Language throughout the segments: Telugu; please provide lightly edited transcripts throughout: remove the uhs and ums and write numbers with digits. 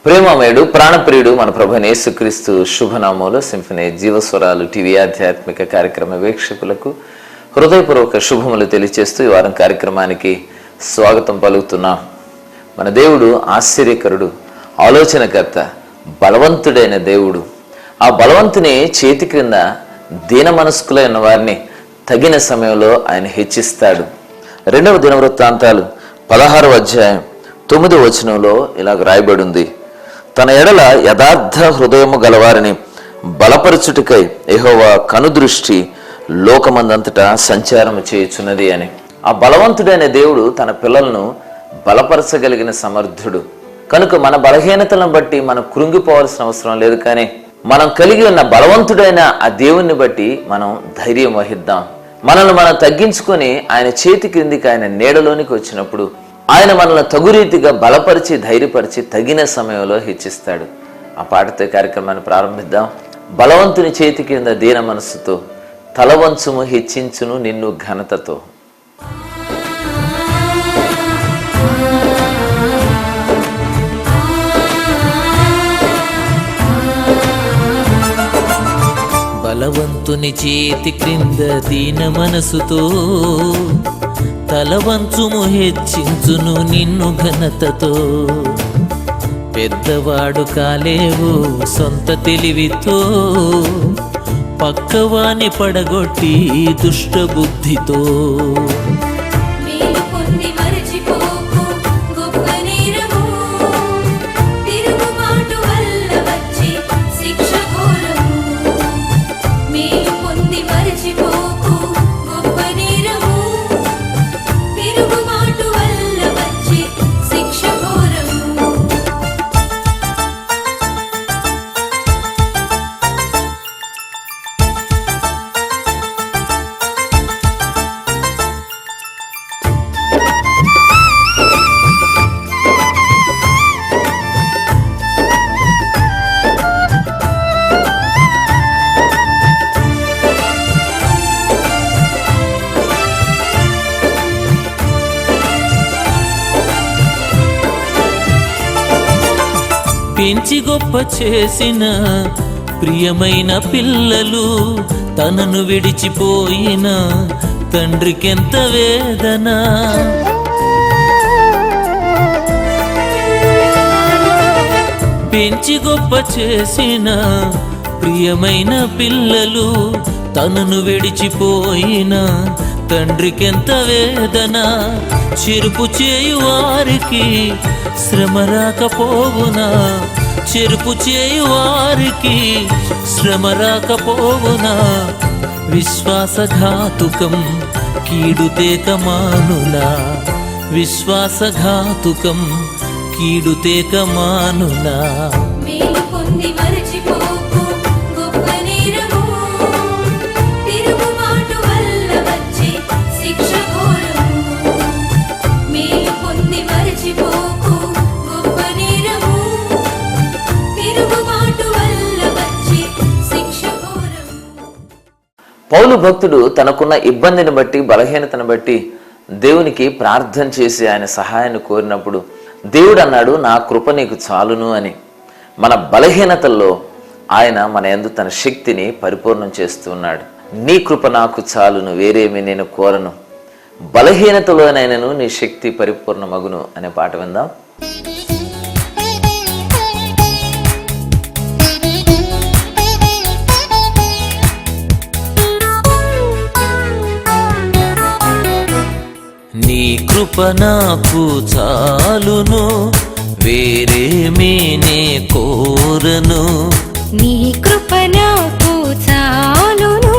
ప్రేమమయుడు ప్రాణప్రియుడు మన ప్రభువైన యేసుక్రీస్తు శుభనామములో సింఫనీ జీవస్వరాలు టీవీ ఆధ్యాత్మిక కార్యక్రమ వీక్షకులకు హృదయపూర్వక శుభములు తెలియజేస్తూ ఈ వారం కార్యక్రమానికి స్వాగతం పలుకుతున్నాం. మన దేవుడు ఆశ్చర్యకరుడు, ఆలోచనకర్త, బలవంతుడైన దేవుడు. ఆ బలవంతుని చేతి క్రింద దీన మనస్కులైన వారిని తగిన సమయంలో ఆయన హెచ్చిస్తాడు. 2వ దినవృత్తాంతాలు 16వ అధ్యాయం 9వ వచనంలో ఇలాగ రాయబడి ఉంది, తన ఎడల యథార్థ హృదయము గలవారిని బలపరచుటకై యెహోవా కనుదృష్టి లోకమందంతటా సంచారము చేయుచున్నది అని. ఆ బలవంతుడైన దేవుడు తన పిల్లలను బలపరచగలిగిన సమర్థుడు కనుక మన బలహీనతలను బట్టి మనం కృంగిపోవాల్సిన అవసరం లేదు. కానీ మనం కలిగి ఉన్న బలవంతుడైన ఆ దేవుణ్ణి బట్టి మనం ధైర్యం వహిద్దాం. మనల్ని మనం తగ్గించుకొని ఆయన చేతి క్రిందికి, ఆయన నీడలోనికి వచ్చినప్పుడు ఆయన మనల్ని తగు రీతిగా బలపరిచి, ధైర్యపరిచి తగిన సమయంలో హెచ్చిస్తాడు. ఆ పాటతో కార్యక్రమాన్ని ప్రారంభిద్దాం. బలవంతుని చేతి కింద దీన మనస్సుతో తలవంచుము హెచ్చించును నిన్ను ఘనతతో. బలవంతుని చేతి క్రింద దీన మనసుతో తలవంచుము హెచ్చించును నిన్ను ఘనతతో. పెద్దవాడు కాలేవు సొంత తెలివితో, పక్కవాని పడగొట్టి దుష్ట బుద్ధితో. పెంచి గొప్ప చేసిన ప్రియమైన పిల్లలు తనను విడిచిపోయిన తండ్రికెంత వేదన. పెంచి గొప్ప చేసిన ప్రియమైన పిల్లలు తనను విడిచిపోయిన తండ్రికెంత వేదన. చెరుపు చేయు వారికి శ్రమ రాకపోవునా, చెరుపు చేయు వారికి శ్రమ రాకపోవునా. విశ్వాసఘాతుకం కీడుతేక మానులా, విశ్వాసఘాతుకం కీడుతేక మానులా. పౌలు భక్తుడు తనకున్న ఇబ్బందిని బట్టి, బలహీనతను బట్టి దేవునికి ప్రార్థన చేసి ఆయన సహాయాన్ని కోరినప్పుడు దేవుడు అన్నాడు, నా కృప నీకు చాలును అని. మన బలహీనతల్లో ఆయన మన యందు తన శక్తిని పరిపూర్ణం చేస్తూ ఉన్నాడు. నీ కృప నాకు చాలును, వేరేమి నేను కోరను, బలహీనతలోనైనను నీ శక్తి పరిపూర్ణమగును అనే పాట విందాం. నీ కృప నాకు చాలును, వేరేమీ నే కోరను. నీ కృప నాకు చాలును,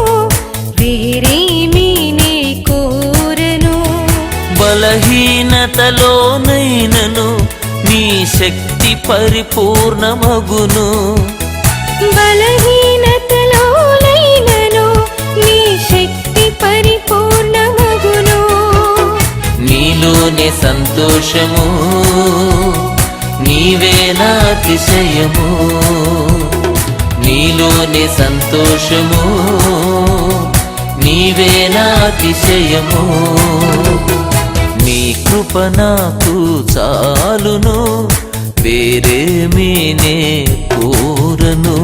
వేరేమీ నే కోరను. బలహీనతలోనైనను నీ శక్తి పరిపూర్ణమగును. బలహీనతలోనైనను నీ శక్తి పరిపూర్ణమగును. నీలోనే సంతోషము, నీవే నా అతిశయము, నీ నీలోనే సంతోషము, నీవే నా అతిశయము. నీ కృప నాకు చాలును, వేరేమీ నే కోరను.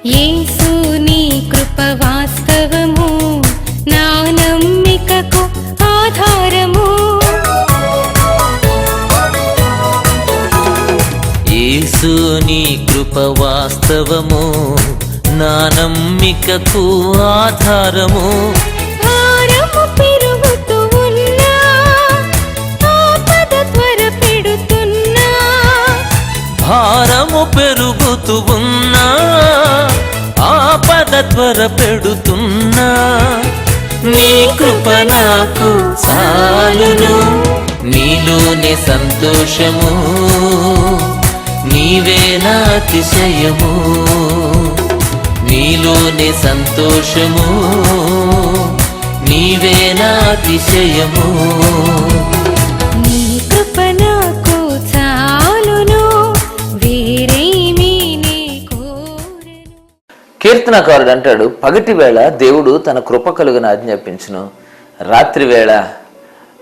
యేసు నీ కృప వాస్తవము, నా నమ్మికకు ఆధారము. యేసు నీ కృప వాస్తవము, నా నమ్మికకు ఆధారము. భారము పెరుగుతూ ఉన్నా, ఆపద త్వర పెడుతున్నా. భారము పెరుగుతూ ఉన్నా, ఆపద త్వర పెడుతున్నా. నీ కృప నాకు చాలును, నీలోనే సంతోషము, నీవే నా అతిశయము. నీలోనే సంతోషము, నీవే నా అతిశయము. నీ కృప నాకు చాలును, వేరేమీ నీ కోరను. కీర్తనకారుడు అంటాడు, పగటి వేళ దేవుడు తన కృప కలుగున ఆజ్ఞాపించును, రాత్రి వేళ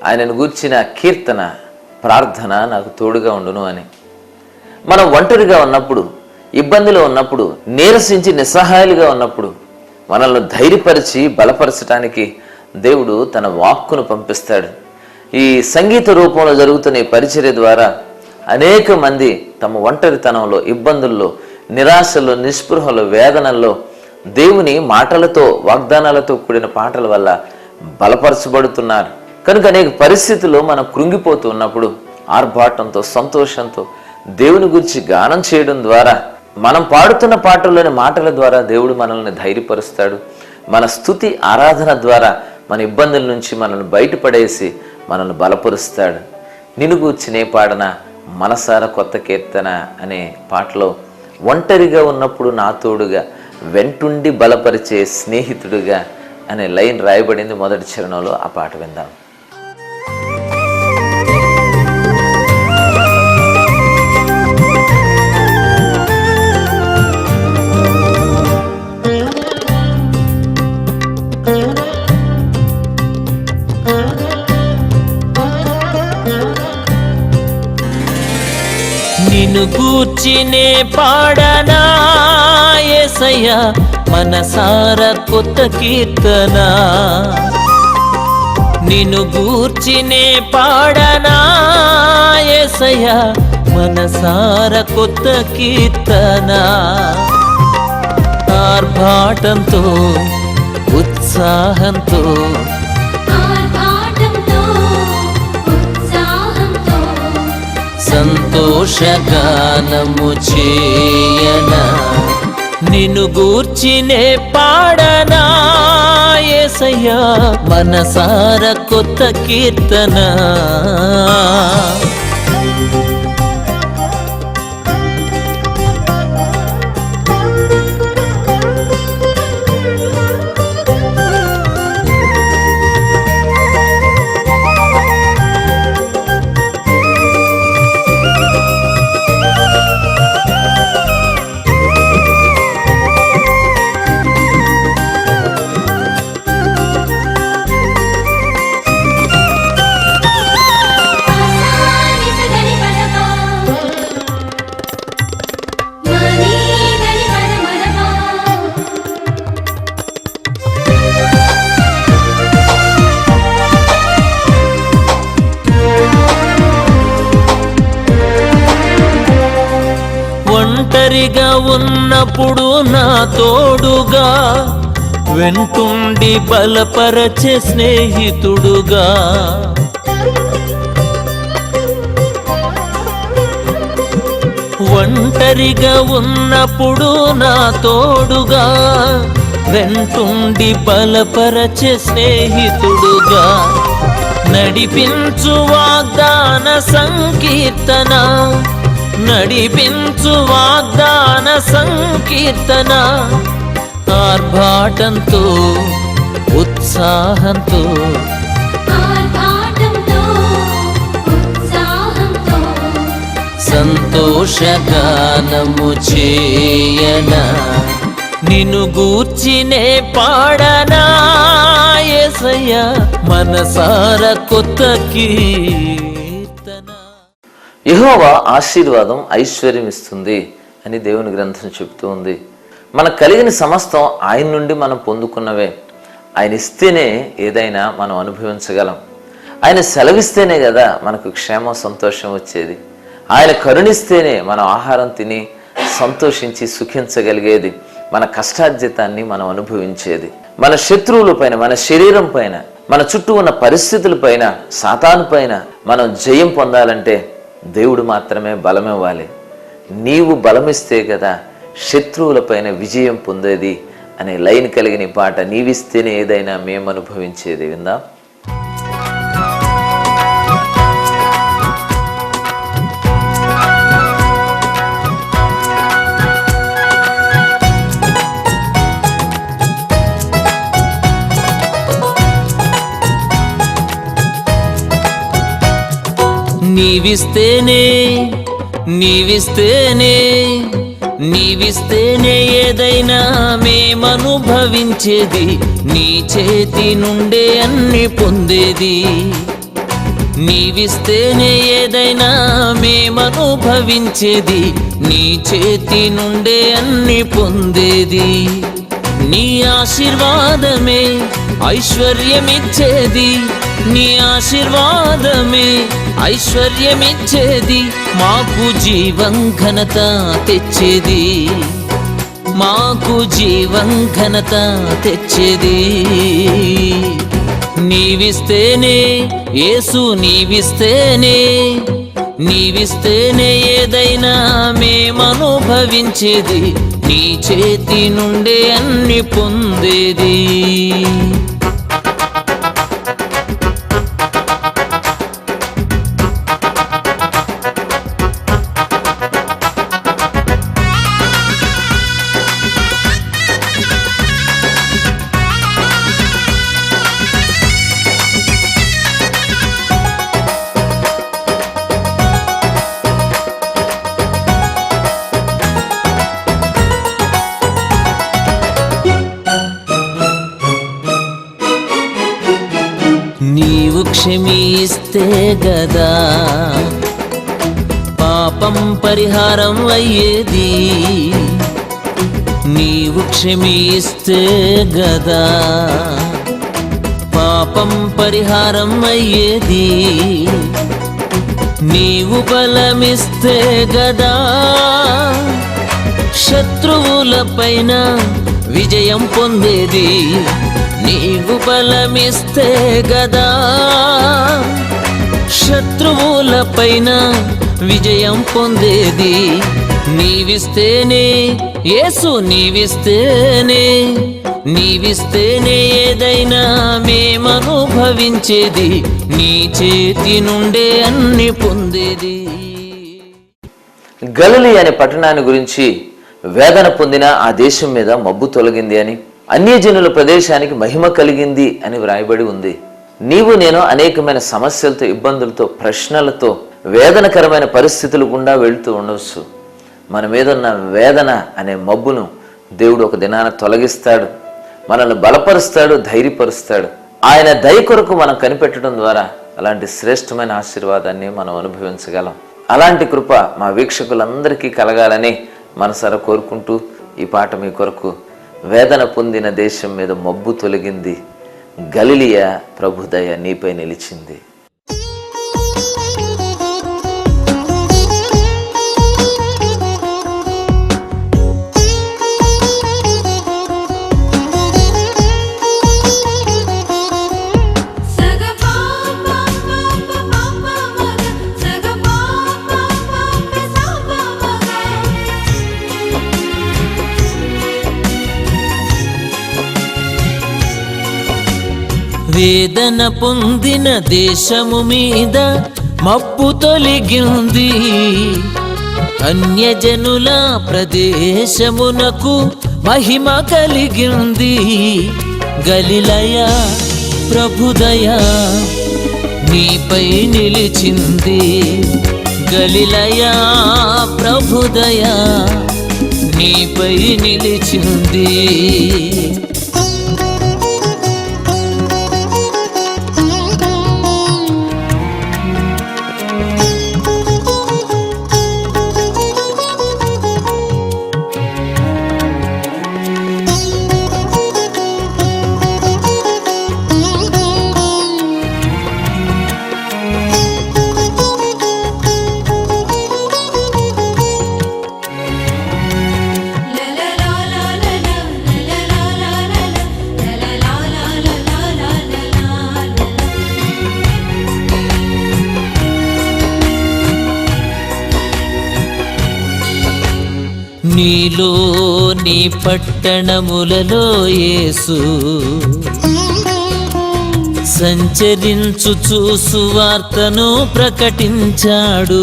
ఆయనను గూర్చిన కీర్తన ప్రార్థన నాకు తోడుగా ఉండును అని. మనం ఒంటరిగా ఉన్నప్పుడు, ఇబ్బందిలో ఉన్నప్పుడు, నీరసించి నిస్సహాయాలుగా ఉన్నప్పుడు మనల్ని ధైర్యపరిచి బలపరచడానికి దేవుడు తన వాక్కును పంపిస్తాడు. ఈ సంగీత రూపంలో జరుగుతున్న ఈ పరిచర్య ద్వారా అనేక మంది తమ ఒంటరితనంలో, ఇబ్బందుల్లో, నిరాశలో, నిస్పృహలో, వేదనల్లో దేవుని మాటలతో, వాగ్దానాలతో కూడిన పాటల వల్ల బలపరచబడుతున్నారు. కనుక అనేక పరిస్థితుల్లో మనం కృంగిపోతూ ఉన్నప్పుడు ఆర్భాటంతో, సంతోషంతో దేవుని గురించి గానం చేయడం ద్వారా, మనం పాడుతున్న పాటల్లోని మాటల ద్వారా దేవుడు మనల్ని ధైర్యపరుస్తాడు. మన స్తుతి ఆరాధన ద్వారా మన ఇబ్బందుల నుంచి మనల్ని బయటపడేసి మనల్ని బలపరుస్తాడు. నిన్ను గూర్చినే పాడన మనసార కొత్త కీర్తన అనే పాటలో ఒంటరిగా ఉన్నప్పుడు నా తోడుగా, వెంటుండి బలపరిచే స్నేహితుడుగా అనే లైన్ రాయబడింది మొదటి చరణంలో. ఆ పాట విందాం. నిన్ను గూర్చినే పాడనా యేసయ్యా, మనసార కొత్త కీర్తన. నిన్ను గూర్చినే పాడనా యేసయ్యా, మనసార కొత్త కీర్తన. ఆర్భాటంతో, ఉత్సాహంతో, సంతోషగానము చేయనా. నిన్ను గూర్చినే పాడనా యేసయ్యా, మనసార కొత్త కీర్తన. ఒంటరిగా ఉన్నప్పుడు నా తోడుగా, వెంటుండి బలపరచే స్నేహితుడుగా. ఒంటరిగా ఉన్నప్పుడు నా తోడుగా, వెంటుండి బలపరచే స్నేహితుడుగా, నడిపించు వాగ్దాన సంకీర్తన, నడిపించు వాగ్దాన సంకీర్తన, ఆర్భాటంతో ఉత్సాహంతో సంతోషగానము చేయనా, నిన్ను గూర్చినే పాడనా యేసయ్యా, మనసార కొత్త కీర్తన. యెహోవా ఆశీర్వాదం ఐశ్వర్యం ఇస్తుంది అని దేవుని గ్రంథం చెబుతూ ఉంది. మనకు కలిగిన సమస్తం ఆయన నుండి మనం పొందుకున్నవే. ఆయన ఇస్తేనే ఏదైనా మనం అనుభవించగలం. ఆయన సెలవిస్తేనే కదా మనకు క్షేమం సంతోషం వచ్చేది. ఆయన కరుణిస్తేనే మనం ఆహారం తిని సంతోషించి సుఖించగలిగేది. మన కష్టార్జితాన్ని మనం అనుభవించేది. మన శత్రువుల పైన, మన శరీరం పైన, మన చుట్టూ ఉన్న పరిస్థితుల పైన, సాతాను పైన మనం జయం పొందాలంటే దేవుడు మాత్రమే బలమివ్వాలి. నీవు బలమిస్తే కదా శత్రువుల పైన విజయం పొందేది అనే లైన్ కలిగిన పాట నీవిస్తేనే ఏదైనా మేము అనుభవించేది. విందాం. నీవిస్తేనే నీవిస్తేనే నీవిస్తేనే ఏదైనా మేమనుభవించేది, నీ చేతి నుండే అన్ని పొందేది. నీవిస్తేనే ఏదైనా మేమనుభవించేది, నీ చేతి నుండే అన్ని పొందేది. నీ ఆశీర్వాదమే ఐశ్వర్యమిచ్చేది, నీ ఆశీర్వాదమే ఐశ్వర్యమిచ్చేది, మాకు జీవం ఘనత తెచ్చేది, మాకు జీవం ఘనత తెచ్చేది. నీవిస్తేనే యేసు, నీవిస్తేనే నీవిస్తేనే ఏదైనా మేమనుభవించేది, నీ చేతి నుండే అన్ని పొందేది. నీవు క్షమిస్తే గదా పాపం పరిహారం అయ్యేది, నీవు క్షమిస్తే గదా పాపం పరిహారం అయ్యేది. నీవు బలమిస్తే గదా శత్రువుల పైన విజయం పొందేది, నీవు బలమిస్తే గదా శత్రువుల పైన విజయం పొందేది. నీవిస్తేనే యేసు, నీవిస్తేనే నీవిస్తేనే ఏదైనా మేమనుభవించేది, నీ చేతి నుండే అన్ని పొందేది. గలిలీ అనే పట్టణాన్ని గురించి వేదన పొందిన ఆ దేశం మీద మబ్బు తొలగింది అని, అన్యజనుల ప్రదేశానికి మహిమ కలిగింది అని వ్రాయబడి ఉంది. నీవు నేను అనేకమైన సమస్యలతో, ఇబ్బందులతో, ప్రశ్నలతో, వేదనకరమైన పరిస్థితులు గుండా వెళుతూ ఉండవచ్చు. మన మీద ఉన్న వేదన అనే మబ్బును దేవుడు ఒక దినాన తొలగిస్తాడు, మనల్ని బలపరుస్తాడు, ధైర్యపరుస్తాడు. ఆయన దయ కొరకు మనం కనిపెట్టడం ద్వారా అలాంటి శ్రేష్టమైన ఆశీర్వాదాన్ని మనం అనుభవించగలం. అలాంటి కృప మా వీక్షకులందరికీ కలగాలని మనసారా కోరుకుంటూ ఈ పాట మీ కొరకు. వేదన పొందిన దేశం మీద మబ్బు తొలగింది, గలిలియా ప్రభుదయ నీపై నిలిచింది. వేదన పొందిన దేశము మీద మబ్బు తొలగింది. అన్యజనుల ప్రదేశమునకు మహిమ కలిగింది. గలిలయ ప్రభుదయ నీపై నిలిచింది. గలిలయ ప్రభుదయ నీపై నిలిచింది. నీలో నీ పట్టణములలో యేసు సంచరించుచు సువార్తను ప్రకటించాడు.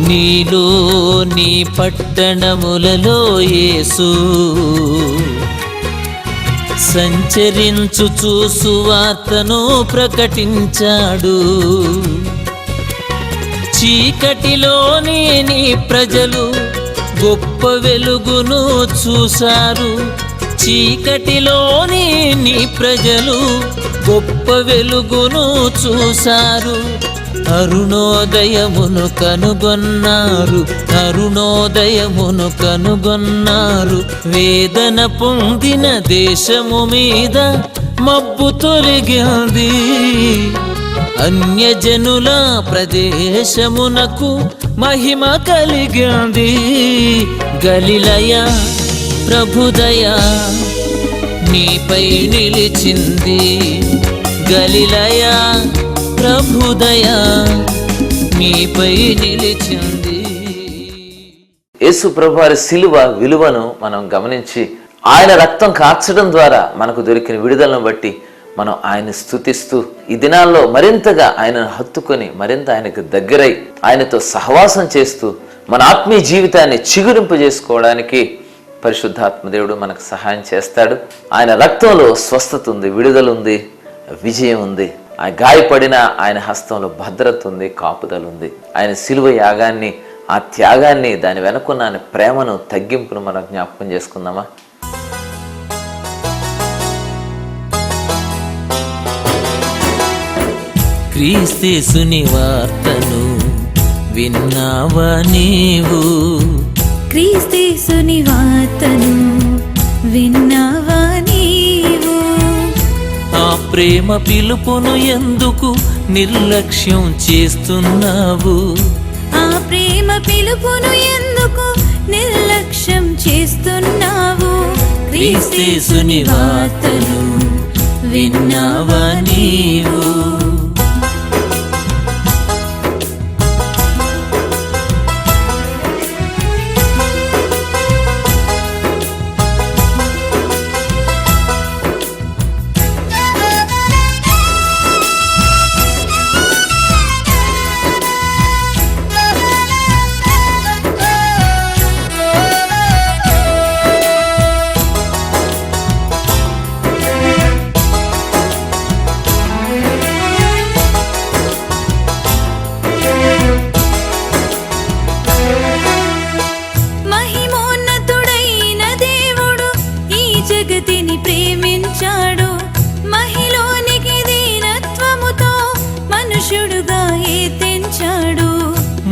నీలో నీ పట్టణములలో యేసు సంచరించుచు సువార్తను ప్రకటించాడు. చీకటిలోని నీ ప్రజలు గొప్ప వెలుగును చూశారు. చీకటిలోని నీ ప్రజలు గొప్ప వెలుగును చూశారు. అరుణోదయమును కనుగొన్నారు. అరుణోదయమును కనుగొన్నారు. వేదన పొందిన దేశము మీద మబ్బు తొలగింది. అన్యజనుల ప్రదేశమునకు మహిమ కలిగింది. గలిలయ ప్రభుదయ నీపై నిలిచింది. గలిలయ ప్రభుదయ నీపై నిలిచింది. యేసు ప్రభువారి శిలువ విలువను మనం గమనించి ఆయన రక్తం కార్చడం ద్వారా మనకు దొరికిన విడుదలను బట్టి మనం ఆయన్ని స్తుతిస్తూ ఈ దినాల్లో మరింతగా ఆయనను హత్తుకొని మరింత ఆయనకు దగ్గరై ఆయనతో సహవాసం చేస్తూ మన ఆత్మీయ జీవితాన్ని చిగురింపు చేసుకోవడానికి పరిశుద్ధాత్మదేవుడు మనకు సహాయం చేస్తాడు. ఆయన రక్తంలో స్వస్థత ఉంది, విడుదల ఉంది, విజయం ఉంది. ఆయన గాయపడిన ఆయన హస్తంలో భద్రత ఉంది, కాపుదల ఉంది. ఆయన శిలువ యాగాన్ని, ఆ త్యాగాన్ని, దాని వెనుకున్న ఆయన ప్రేమను, తగ్గింపును మనం జ్ఞాపకం చేసుకుందామా? క్రీస్తేసుని వార్తను విన్నావా నీవు? క్రీస్తేసుని వార్తను విన్నావా నీవు? ఆ ప్రేమ పిలుపును ఎందుకు నిర్లక్ష్యం చేస్తున్నావు? ఆ ప్రేమ పిలుపును ఎందుకు నిర్లక్ష్యం చేస్తున్నావు? క్రీస్తేసుని వార్తను విన్నావా నీవు?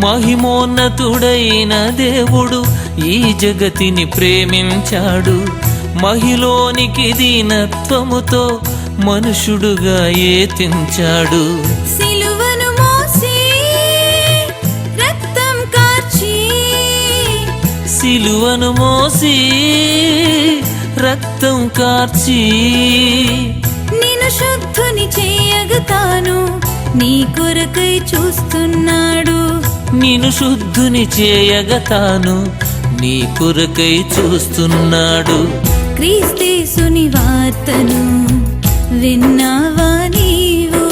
మహిమోన్నతుడైన దేవుడు ఈ జగతిని ప్రేమించాడు. మహిలోనికి దీనత్వముతో మనుషుడుగా ఏతించాడు. సిలువను మోసి రక్తం కార్చి, సిలువను మోసి రక్తం కార్చి నిన్ను శుద్ధుని చేయగా తాను నీ కొరకై చూస్తున్నాడు. నిన్ను శుద్ధుని చేయగా తాను నీ కొరకై చూస్తున్నాడు. క్రీస్తేసుని వార్తను విన్నావా నీవు?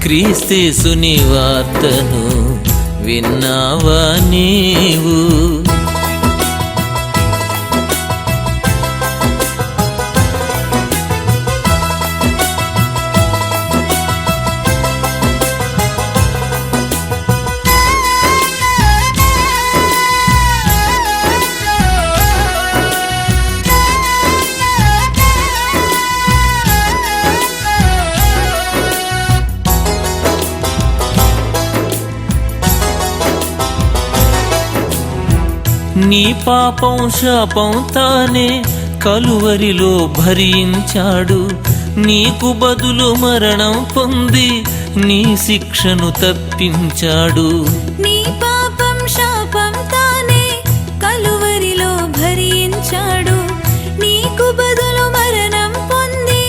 క్రీస్తేసుని వార్తను విన్నావా నీవు? నీ పాపం శాపం తానే కలువరిలో భరించాడు. నీకు బదులు మరణం పొంది నీ శిక్షను తప్పించాడు. నీ పాపం శాపం తానే కలువరిలో భరించాడు. నీకు బదులు మరణం పొంది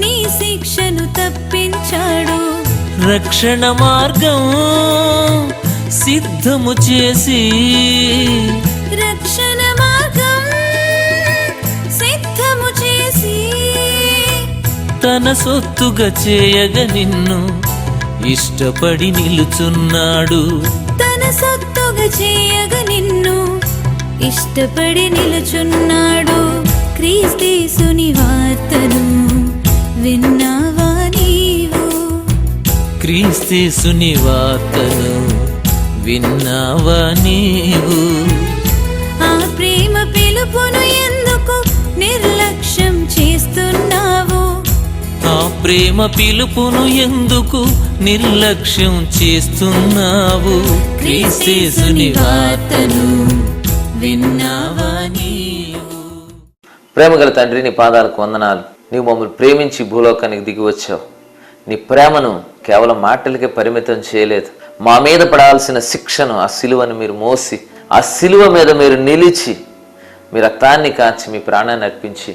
నీ శిక్షను తప్పించాడు. రక్షణ మార్గం సిద్ధము చేసి రక్షణ మార్గం సిద్ధము చేసి తన సొత్తుగా చేయగ నిన్ను ఇష్టపడి నిలుచున్నాడు. తన సొత్తుగా చేయగ నిన్ను ఇష్టపడి నిలుచున్నాడు. క్రీస్తేసుని వార్తను విన్నావా నీవు? క్రీస్తేసుని వార్తను విన్నావా నీవు? ఆ ప్రేమ పిలుపును ఎందుకు నిర్లక్ష్యం చేస్తున్నావు? ఆ ప్రేమ పిలుపును ఎందుకు నిర్లక్ష్యం చేస్తున్నావు? క్రీస్తేసుని వార్తను విన్నావా నీవు? ప్రేమగల తండ్రి, నీ పాదాలకు వందనాలు. నీవు మమ్మల్ని ప్రేమించి భూలోకానికి దిగి వచ్చావు. నీ ప్రేమను కేవలం మాటలకే పరిమితం చేయలేదు. మా మీద పడాల్సిన శిక్షను, ఆ సిలువను మీరు మోసి, ఆ సిలువ మీద మీరు నిలిచి, మీ రక్తాన్ని కాచి, మీ ప్రాణాన్ని అర్పించి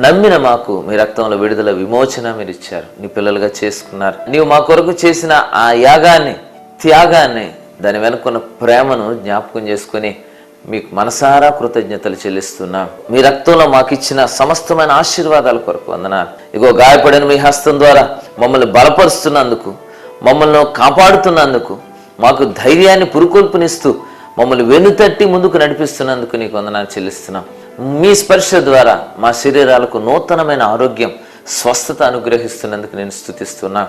నమ్మిన మాకు మీ రక్తంలో విడుదల, విమోచన మీరు ఇచ్చారు. నీ పిల్లలుగా చేసుకున్నారు. నీవు మా కొరకు చేసిన ఆ యాగాన్ని, త్యాగాన్ని, దాని వెనుకున్న ప్రేమను జ్ఞాపకం చేసుకుని మీకు మనసారా కృతజ్ఞతలు చెల్లిస్తున్నాం. మీ రక్తంలో మాకు ఇచ్చిన సమస్తమైన ఆశీర్వాదాల కొరకు వందనాలు. ఇగో గాయపడిన మీ హస్తం ద్వారా మమ్మల్ని బలపరుస్తున్నందుకు, మమ్మల్ని కాపాడుతున్నందుకు, మాకు ధైర్యాన్ని పురుకొల్పునిస్తూ మమ్మల్ని వెనుతట్టి ముందుకు నడిపిస్తున్నందుకు నీకు వందనాలు చెల్లిస్తున్నాం. మీ స్పర్శ ద్వారా మా శరీరాలకు నూతనమైన ఆరోగ్యం, స్వస్థత అనుగ్రహిస్తున్నందుకు నేను స్తుతిస్తున్నా.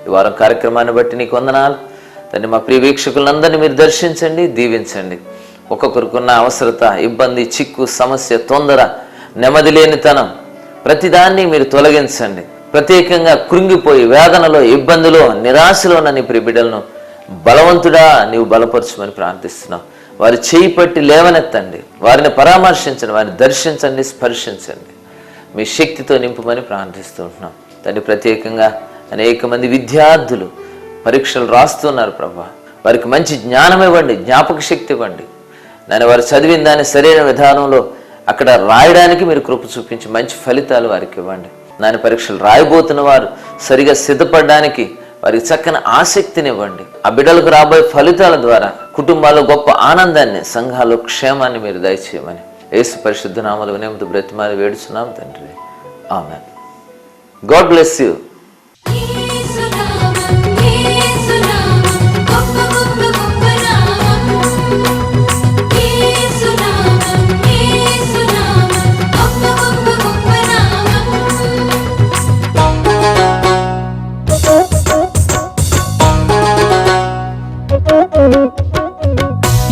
ఈ వారం కార్యక్రమాన్ని బట్టి నీకు వందనాలు. దాన్ని మా ప్రియ వీక్షకులందరినీ మీరు దర్శించండి, దీవించండి. ఒక్కొక్కరికున్న అవసరత, ఇబ్బంది, చిక్కు, సమస్య, తొందర, నెమ్మది లేనితనం, ప్రతిదాన్ని మీరు తొలగించండి. ప్రత్యేకంగా కృంగిపోయి వేదనలో, ఇబ్బందిలో, నిరాశలో ఉన్న నీ ప్రియ బిడ్డలను బలవంతుడా నీవు బలపరచమని ప్రార్థిస్తున్నావు. వారి చేయి పట్టి లేవనెత్తండి, వారిని పరామర్శించండి, వారిని దర్శించండి, స్పర్శించండి. మీ శక్తితో నింపమని ప్రార్థిస్తుంటున్నాం. దాన్ని ప్రత్యేకంగా అనేక మంది విద్యార్థులు పరీక్షలు రాస్తున్నారు ప్రభా. వారికి మంచి జ్ఞానం ఇవ్వండి, జ్ఞాపక శక్తి ఇవ్వండి. నేను వారు చదివిన దాన్ని సరైన విధానంలో అక్కడ రాయడానికి మీరు కృప చూపించి మంచి ఫలితాలు వారికి ఇవ్వండి. దాని పరీక్షలు రాయబోతున్న వారు సరిగా సిద్ధపడడానికి వారికి చక్కని ఆసక్తిని ఇవ్వండి. ఆ బిడ్డలకు రాబోయే ఫలితాల ద్వారా కుటుంబాల్లో గొప్ప ఆనందాన్ని, సంఘాల్లో క్షేమాన్ని మీరు దయచేయమని యేసు పరిశుద్ధ నామములో వినయముతో బ్రతిమాలి వేడుచున్నాం తండ్రి. ఆమేన్. God bless you.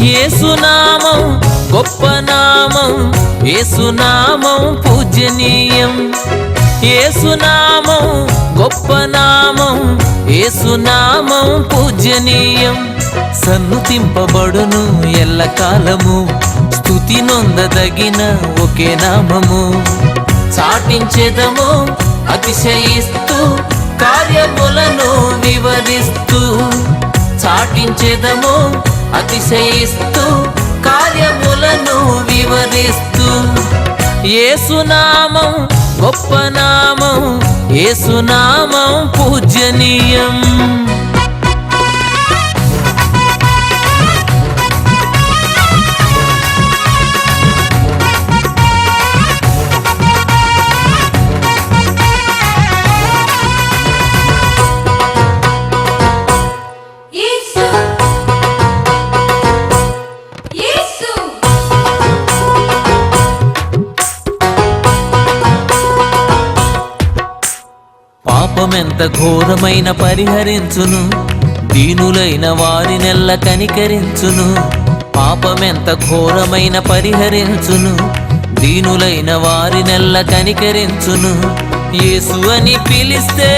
యేసునామం గొప్ప నామం, యేసునామం పూజనీయం. యేసునామం గొప్ప నామం, యేసునామం పూజనీయం. సన్నుతింపబడును ఎల్లకాలము, స్తుతి నొందదగిన ఒకే నామము. చాటించెదము అతిశయిస్తూ, కార్యములను వివరిస్తూ. చాటించెదము అతిశయిస్తూ, కార్యములను వివరిస్తూ. యేసునామం గొప్ప నామం, యేసునామం పూజనీయం. పాపమెంత ఘోరమైన పరిహరించును, దీనులైన వారినెల్ల కనికరించును. పాపమెంత ఘోరమైన పరిహరించును, దీనులైన వారినెల్ల కనికరించును. యేసు అని పిలిస్తే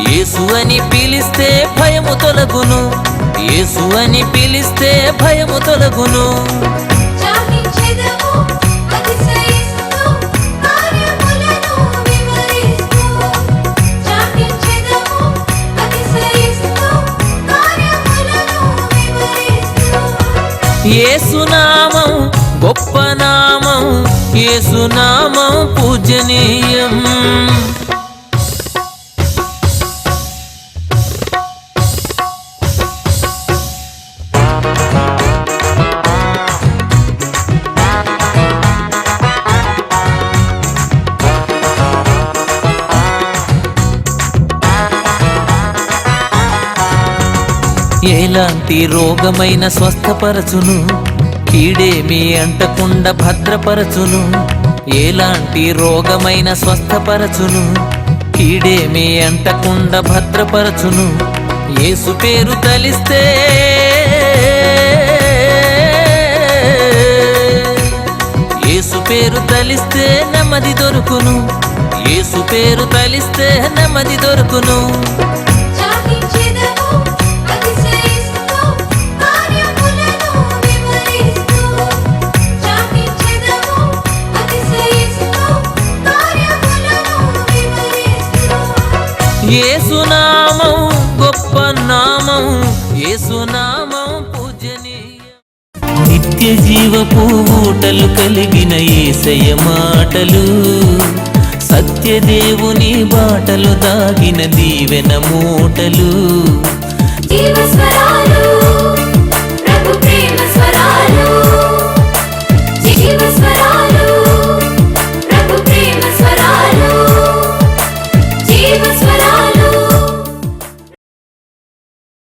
యేసు అని పిలిస్తే భయము తొలగును, యేసు అని పిలిస్తే భయము తొలగును. చాటించెదము అతిశయిస్తూ కార్యములను వివరిస్తూ. చాటించెదము అతిశయిస్తూ కార్యములను వివరిస్తూ. యేసునామం గొప్ప నామం, యేసునామం పూజనీయం. ఎలాంటి రోగమైన స్వస్థపరచును, కీడేమి అంటకుండా భద్రపరచును. ఎలాంటి రోగమైన స్వస్థపరచును, కీడేమి అంటకుండా భద్రపరచును. యేసు పేరు తలిస్తే యేసు పేరు తలిస్తే నెమ్మది దొరుకును, యేసు పేరు తలిస్తే నెమ్మది దొరుకును. చాటించెదము అతిశయిస్తూ కార్యములను వివరిస్తూ. చాటించెదము అతిశయిస్తూ కార్యములను వివరిస్తూ. యేసునామం గొప్ప నామం, యేసునామం పూజనీయం. నిత్య జీవపు ఊటలు కలిగిన యేసయ్య మాటలు, సత్యదేవుని బాటలు దాగిన దీవెన మూటలు. జీవస్వరా